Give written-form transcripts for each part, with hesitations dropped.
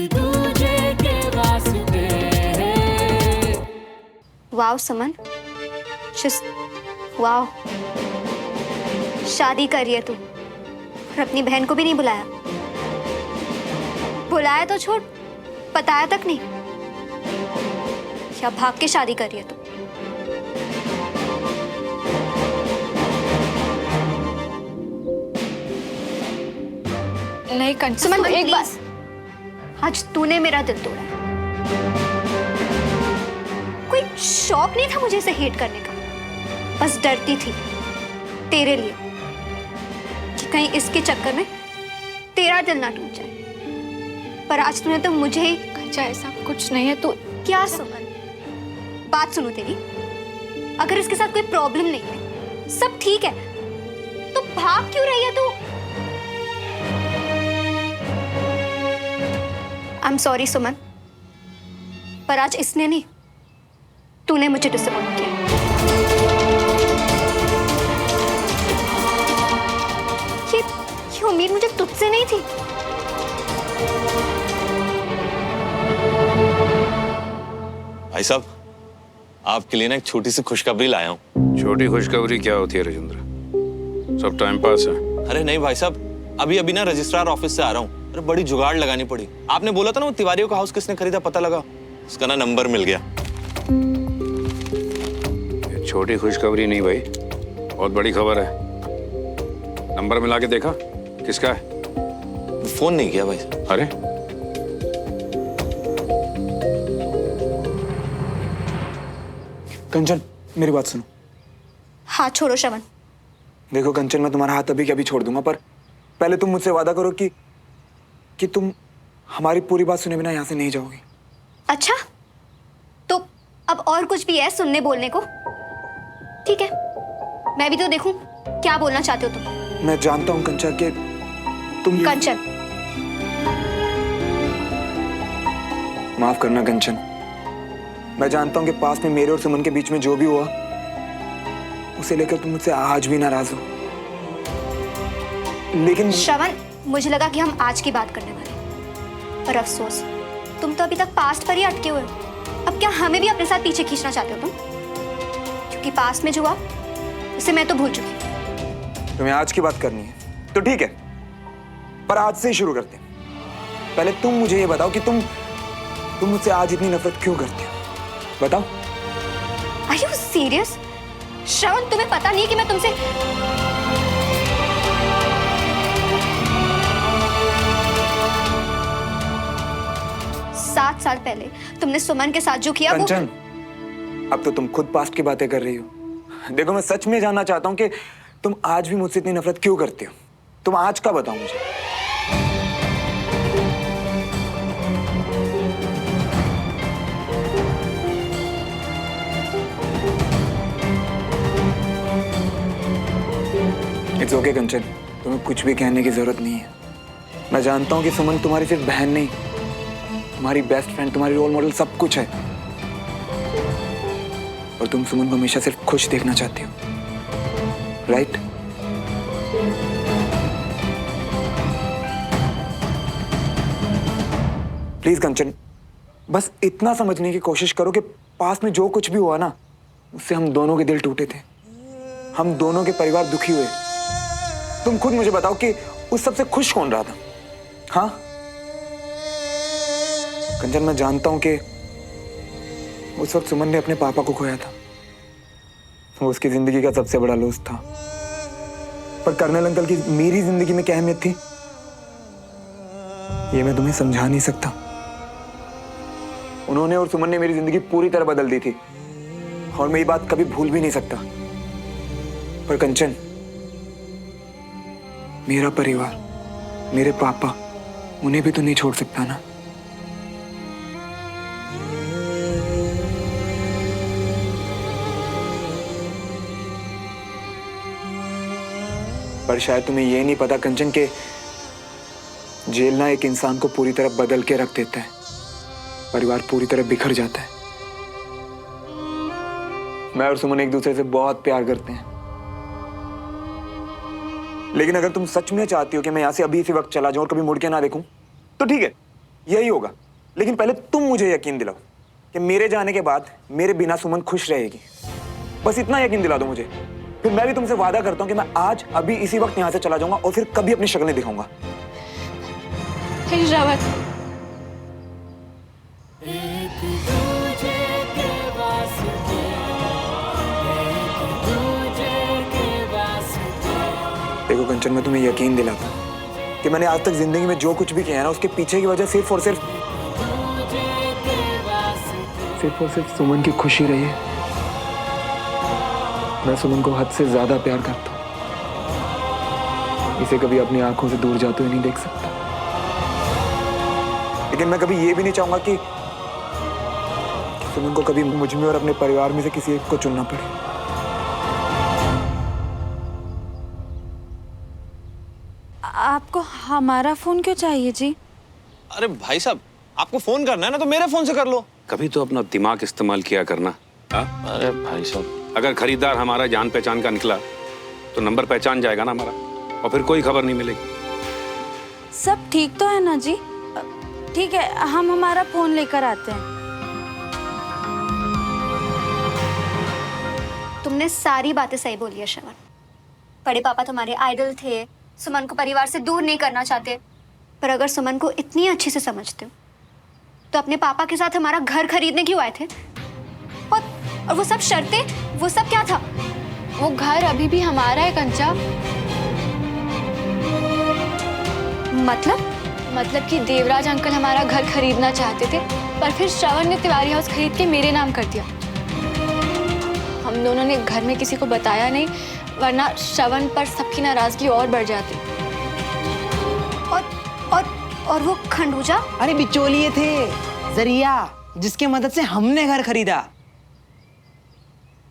दूजे के वास्ते। वाओ समन, वाओ, शादी कर रही है तू और अपनी बहन को भी नहीं बुलाया। बुलाया तो छोड़, बताया तक नहीं। या भाग के शादी कर रही है तू? नहीं सुमन एक बार, आज तूने मेरा दिल तोड़ा है। कोई शौक नहीं था मुझे इसे हेट करने का, बस डरती थी तेरे लिए कि कहीं इसके चक्कर में तेरा दिल ना टूट जाए। पर आज तूने तो मुझे ही। कंचा ऐसा कुछ नहीं है। तू क्या सुमन, बात सुनो तेरी। अगर इसके साथ कोई प्रॉब्लम नहीं है, सब ठीक है, तो भाग क्यों रही है तू? आई एम सॉरी सुमन, पर आज इसने नहीं, तूने मुझे डिसअपॉइंट किया। ये उम्मीद मुझे तुझसे नहीं थी। भाई साहब, आपके लिए ना एक छोटी सी खुशखबरी लाया हूँ। छोटी खुशखबरी क्या होती है राजेंद्र? सब टाइम पास है। अरे नहीं भाई साहब, अभी अभी ना रजिस्ट्रार ऑफिस से आ रहा हूँ। अरे बड़ी जुगाड़ लगानी पड़ी। आपने बोला था ना वो तिवारियों का हाउस किसने खरीदा, पता लगा, उसका ना नंबर मिल गया। ये छोटी खुशखबरी नहीं भाई, बहुत बड़ी खबर है। नंबर मिला के देखा किसका है? फोन नहीं किया भाई साहब। अरे कंचन, मेरी बात सुनो। हाथ छोड़ो श्रवण। देखो कंचन, मैं तुम्हारा हाथ अभी के अभी छोड़ दूंगा, पर पहले तुम मुझसे वादा करो कि तुम हमारी पूरी बात सुने बिना यहाँ से नहीं जाओगी। अच्छा, तो अब और कुछ भी है सुनने बोलने को? ठीक है, मैं भी तो देखूं क्या बोलना चाहते हो तुम। मैं जानता हूँ कंचन कि तुम कंचन, माफ करना कंचन। मैं जानता हूँ कि पास में मेरे और सुमन के बीच में जो भी हुआ, उसे लेकर तुम मुझसे आज भी नाराज हो, लेकिन श्रवण, मुझे लगा कि हम आज की बात करने वाले हैं, पर अफसोस तुम तो अभी तक पास्ट पर ही अटके हुए हो। अब क्या हमें भी अपने साथ पीछे खींचना चाहते हो तुम? क्योंकि पास्ट में जो हुआ उसे मैं तो भूल चुकी हूँ। तुम्हें आज की बात करनी है तो ठीक है, पर आज से ही शुरू करते हैं। पहले तुम मुझे ये बताओ कि तुम मुझसे आज इतनी नफरत क्यों करते हो, बताओ। Are you serious? श्रवण, तुम्हें पता नहीं कि मैं तुमसे 7 साल पहले तुमने सुमन के साथ जो किया वो। कंचन, अब तो तुम खुद पास्ट की बातें कर रही हो। देखो, मैं सच में जानना चाहता हूँ कि तुम आज भी मुझसे इतनी नफरत क्यों करते हो। तुम आज का बताओ मुझे। इट्स ओके कंचन, तुम्हें कुछ भी कहने की जरूरत नहीं है। मैं जानता हूँ कि सुमन तुम्हारी सिर्फ बहन नहीं, तुम्हारी बेस्ट फ्रेंड, तुम्हारी रोल मॉडल सब कुछ है। और तुम सुमन को हमेशा सिर्फ खुश देखना चाहती हो, राइट? प्लीज कंचन, बस इतना समझने की कोशिश करो कि पास में जो कुछ भी हुआ ना, उससे हम दोनों के दिल टूटे थे, हम दोनों के परिवार दुखी हुए। तुम खुद मुझे बताओ कि उस सबसे खुश कौन रहा था? हाँ कंचन, मैं जानता हूं कि उस वक्त सुमन ने अपने पापा को खोया था, वो उसकी जिंदगी का सबसे बड़ा लॉस था। पर कर्नल अंकल की मेरी जिंदगी में क्या अहमियत थी, ये मैं तुम्हें समझा नहीं सकता। उन्होंने और सुमन ने मेरी जिंदगी पूरी तरह बदल दी थी, और मैं ये बात कभी भूल भी नहीं सकता। पर कंचन, मेरा परिवार, मेरे पापा, उन्हें भी तो नहीं छोड़ सकता ना। पर शायद तुम्हें यह नहीं पता कंचन के जेल ना एक इंसान को पूरी तरह बदल के रख देता है, परिवार पूरी तरह बिखर जाता है। मैं और सुमन एक दूसरे से बहुत प्यार करते हैं, लेकिन अगर तुम सच में चाहती हो कि मैं यहां से अभी इसी वक्त चला जाऊं और कभी मुड़ के ना देखूं, तो ठीक है, यही होगा। लेकिन पहले तुम मुझे यकीन दिलाओ कि मेरे जाने के बाद मेरे बिना सुमन खुश रहेगी। बस इतना यकीन दिला दो मुझे, फिर मैं भी तुमसे वादा करता हूँ कि मैं आज अभी इसी वक्त यहाँ से चला जाऊंगा और फिर कभी अपनी शक्ल नहीं दिखाऊंगा। हे श्रवण, एक दूजे के वास्ते, एक दूजे के वास्ते। देखो कंचन, मैं तुम्हें यकीन दिलाता हूँ कि मैंने आज तक जिंदगी में जो कुछ भी किया है ना, उसके पीछे की वजह सिर्फ और सिर्फ सुमन की खुशी रही है। मैं सुमन को हद से ज्यादा प्यार करता हूँ, इसे कभी अपनी आंखों से दूर जाते हुए नहीं देख सकता। लेकिन मैं कभी ये भी नहीं चाहूंगा कि सुमन को कभी मुझ में और अपने परिवार में से किसी एक को चुनना पड़े। आपको हमारा फोन क्यों चाहिए जी? अरे भाई साहब, आपको फोन करना है ना तो मेरे फोन से कर लो। कभी तो अपना दिमाग इस्तेमाल किया करना। हाँ? अरे भाई साहब, अगर खरीदार हमारा जान पहचान का निकला तो नंबर पहचान जाएगा ना हमारा, और फिर कोई खबर नहीं मिलेगी। सब ठीक तो है ना जी? ठीक है, हम हमारा फोन लेकर आते हैं। तुमने सारी बातें सही बोली है श्रवण। बड़े पापा तुम्हारे आइडल थे, सुमन को परिवार से दूर नहीं करना चाहते। पर अगर सुमन को इतनी अच्छे से समझते हो तो अपने पापा के साथ हमारा घर खरीदने क्यों आए थे? और वो सब शर्तें, वो सब क्या था? वो घर अभी भी हमारा है कंचा। मतलब कि देवराज अंकल हमारा घर खरीदना चाहते थे, पर फिर श्रवण ने तिवारी हाउस खरीद के मेरे नाम कर दिया। हम दोनों ने घर में किसी को बताया नहीं, वरना श्रवण पर सबकी नाराजगी और बढ़ जाती। और वो खंडूजा? अरे बिचौलिए थे, जरिया, जिसके मदद से हमने घर खरीदा।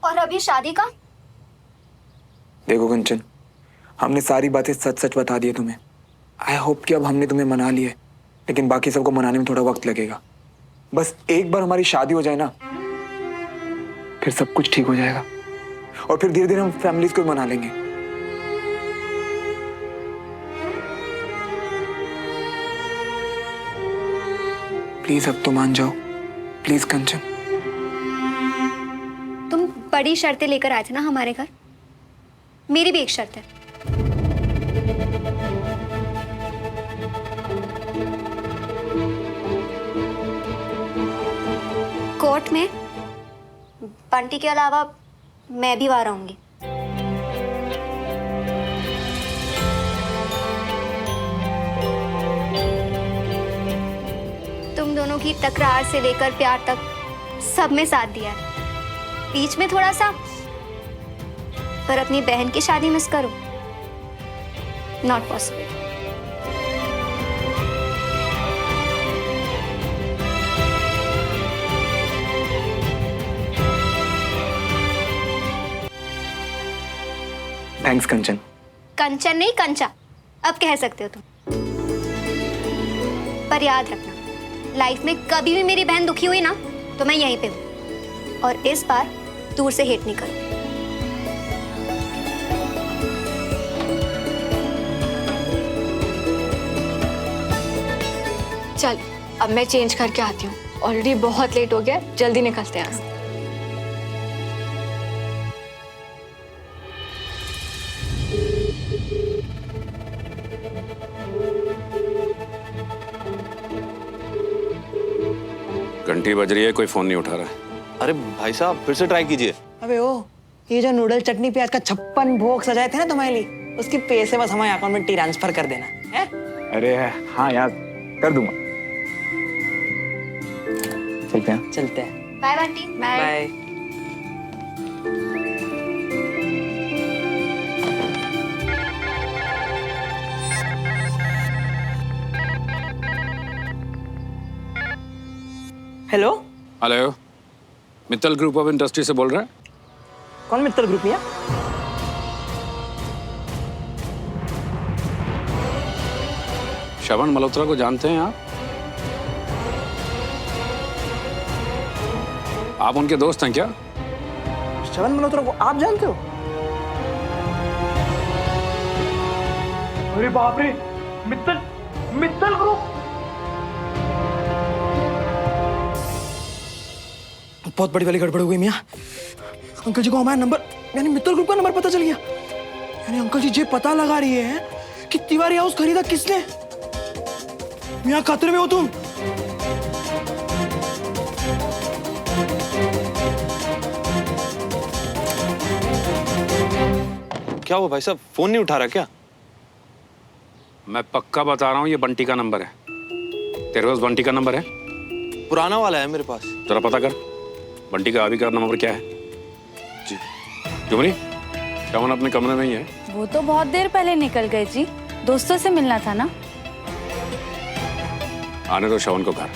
और अभी शादी का? देखो कंचन, हमने सारी बातें सच सच बता दी तुम्हें। आई होप कि अब हमने तुम्हें मना लिया है, लेकिन बाकी सबको मनाने में थोड़ा वक्त लगेगा। बस एक बार हमारी शादी हो जाए ना, फिर सब कुछ ठीक हो जाएगा और फिर धीरे धीरे हम फैमिलीज को मना लेंगे। प्लीज अब तो मान जाओ, प्लीज कंचन। तुम बड़ी शर्तें लेकर आए थे ना हमारे घर, मेरी भी एक शर्त है। कोर्ट में बंटी के अलावा मैं भी वहां रहूंगी। तुम दोनों की तकरार से लेकर प्यार तक सब में साथ दिया है। बीच में थोड़ा सा, पर अपनी बहन की शादी मिस करो, नॉट पॉसिबल। थैंक्स कंचन। कंचन नहीं, कंचा अब कह सकते हो तुम। पर याद रखना, लाइफ में कभी भी मेरी बहन दुखी हुई ना तो मैं यहीं पे हूं, और इस बार दूर से हेट नहीं करूं। चल, अब मैं चेंज करके आती हूँ। ऑलरेडी बहुत लेट हो गया, जल्दी निकलते हैं। घंटी बज रही है, कोई फोन नहीं उठा रहा है। अरे भाई साहब, फिर से ट्राई कीजिए। अबे ओ, ये जो नूडल चटनी प्याज का 56 भोग सजाए थे ना तुम्हारे लिए, उसके पैसे बस हमारे अकाउंट में ट्रांसफर कर देना है। अरे हाँ यार, कर दूंगा। चलते हैं। चलते हैं। Bye Bunty. Bye. Hello, hello, Mittal group of industry से बोल रहे हैं? कौन मित्तल ग्रुप है? श्रवण मल्होत्रा को जानते हैं आप उनके दोस्त हैं क्या? श्रवण मल्होत्रा को आप जानते हो? अरे बाप रे, मित्तल ग्रुप। बहुत बड़ी वाली गड़बड़ हो गई मियाँ। अंकल जी को हमारा नंबर यानी मित्तल ग्रुप का नंबर पता चल गया। यानी अंकल जी ये पता लगा रही है कि तिवारी हाउस खरीदा किसने। मियाँ खतरे में हो तुम। क्या हुआ भाई साहब, फोन नहीं उठा रहा क्या? मैं पक्का बता रहा हूँ, ये बंटी का नंबर है। तेरे पास बंटी का नंबर है? पुराना वाला है मेरे पास। जरा पता कर बंटी का अभी का नंबर क्या है। जी। जुमरी, श्रवण अपने कमरे में ही है। वो तो बहुत देर पहले निकल गए जी, दोस्तों से मिलना था ना। आने दो श्रवण को घर,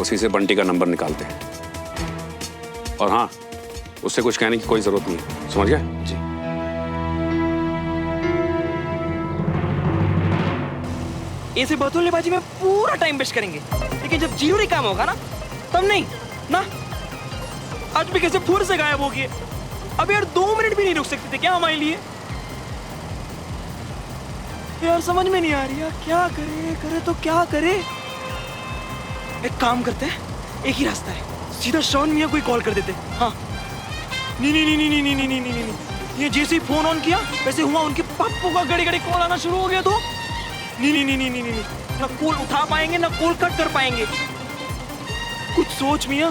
उसी से बंटी का नंबर निकालते हैं। और हाँ, उससे कुछ कहने की कोई जरूरत नहीं है, समझ गया? जी। ऐसे बतौलेबाजी में पूरा टाइम वेस्ट करेंगे, लेकिन जब जरूरी काम होगा ना तब नहीं ना। आज भी कैसे फुर से गायब हो गए। अब यार 2 मिनट भी नहीं रुक सकते थे क्या हमारे लिए? यार समझ में नहीं आ रही यार, क्या करे तो क्या करे। एक काम करते हैं, एक ही रास्ता है, सीधा श्रवण मियां को ही कॉल कर देते। हाँ नहीं नहीं नहीं नहीं नहीं नहीं नहीं नहीं नहीं, ये जैसे ही फोन ऑन किया वैसे हुआ उनके पप्पू का घड़ी घड़ी कॉल आना शुरू हो गया। तो नहीं नहीं नहीं नहीं नहीं नहीं, ना कॉल उठा पाएंगे ना कॉल कट कर पाएंगे। कुछ सोच मियां,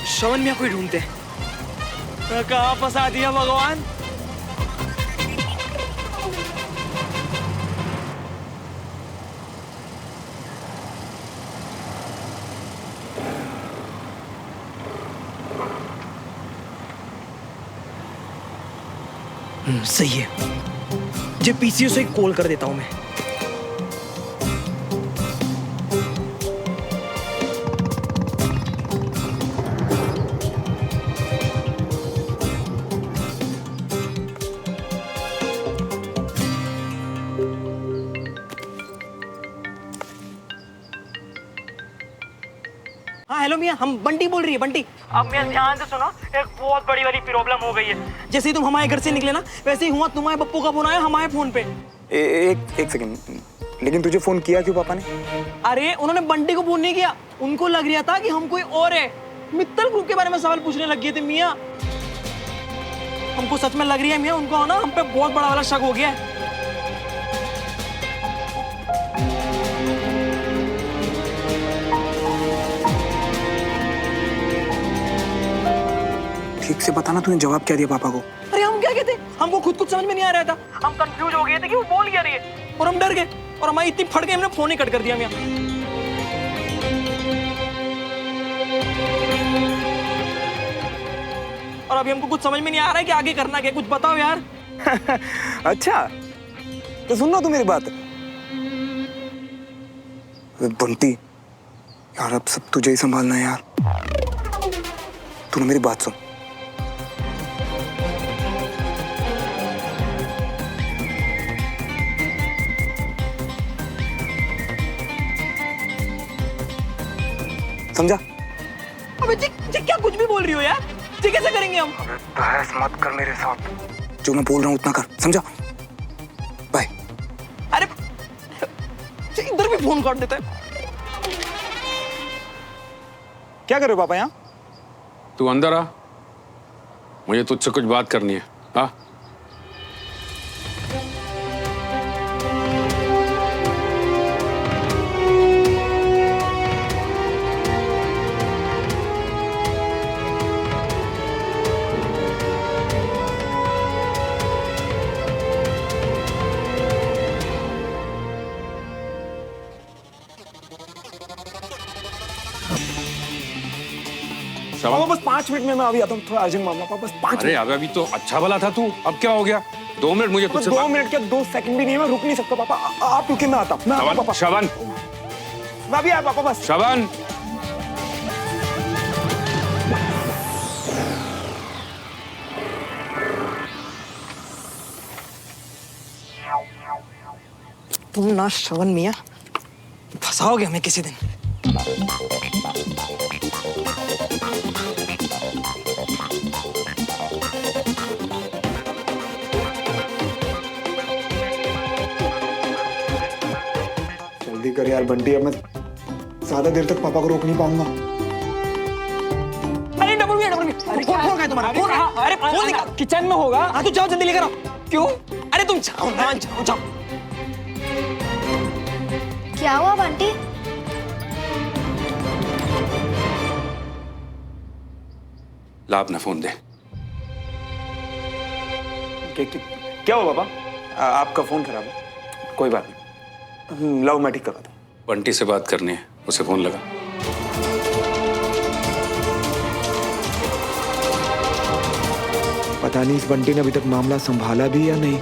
श्रवण मियां को ही ढूंढते हैं। कहाँ फंसा दिया भगवान। सही है, जे पीसीओ से कॉल कर देता हूं मैं। हाँ हेलो मियाँ, हम बंटी बोल रही है। बंटी अब मियाँ ध्यान से सुनो, एक बहुत बड़ी वाली प्रॉब्लम हो गई है। जैसे ही तुम हमारे घर से निकले ना वैसे ही हुआ तुम्हारे पप्पू का फोन आया हमारे फोन पे। एक सेकंड, लेकिन तुझे फोन किया क्यों पापा ने? अरे उन्होंने बंटी को फोन नहीं किया, उनको लग रहा था कि हम कोई और है। मित्तल ग्रुप के बारे में सवाल पूछने लग गए थे मियाँ। हमको सच में लग रही है मियाँ, उनको ना हम पे बहुत बड़ा वाला शक हो गया है। ठीक से बताना, तूने जवाब क्या दिया पापा को? अरे हम क्या कहते, हमको खुद कुछ समझ में नहीं आ रहा था। हम कंफ्यूज हो गए थे कि वो बोल क्या रही है, और हम डर गए और हमारी इतनी फट गई हमने फोन ही कट कर दिया मियाँ। और अभी हमको कुछ समझ में नहीं आ रहा है कि आगे करना क्या, कुछ बताओ यार। अच्छा तो सुन लो तू मेरी बात। बंटी यार, अब सब तुझे ही संभालना है यार। तूने मेरी बात सुन। समझा? अबे जी क्या कुछ भी बोल रही हो यार, जी कैसे करेंगे हम? बहस मत कर मेरे साथ, जो मैं बोल रहा हूँ उतना कर, समझा? बाय। अरे इधर भी फोन काट देता है। क्या कर रहे हो पापा यहाँ? तू अंदर आ, मुझे तुझसे कुछ बात करनी है। हाँ पापा बस 5 मिनट में मैं अभी आता हूँ, थोड़ा अर्जेंट मामला पापा, बस 5 अरे मिनट। अभी तो अच्छा भला था तू, अब क्या हो गया? 2 मिनट मुझे तुझसे 2 मिनट क्या, 2 सेकंड भी नहीं है, मैं रुक नहीं सकता पापा। आप रुके, मैं आता हूँ। मैं आता हूँ, पापा। श्रवण, मैं अभी आया पापा, बस। श्रवण, तुम ना श्रवण मियाँ फंसाओगे हमें किसी दिन। जल्दी कर यार बंटी, अब मैं ज्यादा देर तक पापा को रोक नहीं पाऊंगा। तुम्हारा अरे फोन कहाँ? अरे फोन निकाल। किचन में होगा। हाँ तो जाओ जल्दी लेकर आओ। क्यों? अरे तुम जाओ ना, जाओ जाओ। क्या हुआ बंटी? ला अपना फोन दे। क्या हुआ पापा? आपका फोन खराब है। कोई बात नहीं, लाओ मैं ठीक करवाता हूँ। बंटी से बात करनी है, उसे फोन लगा। पता नहीं इस बंटी ने अभी तक मामला संभाला भी या नहीं।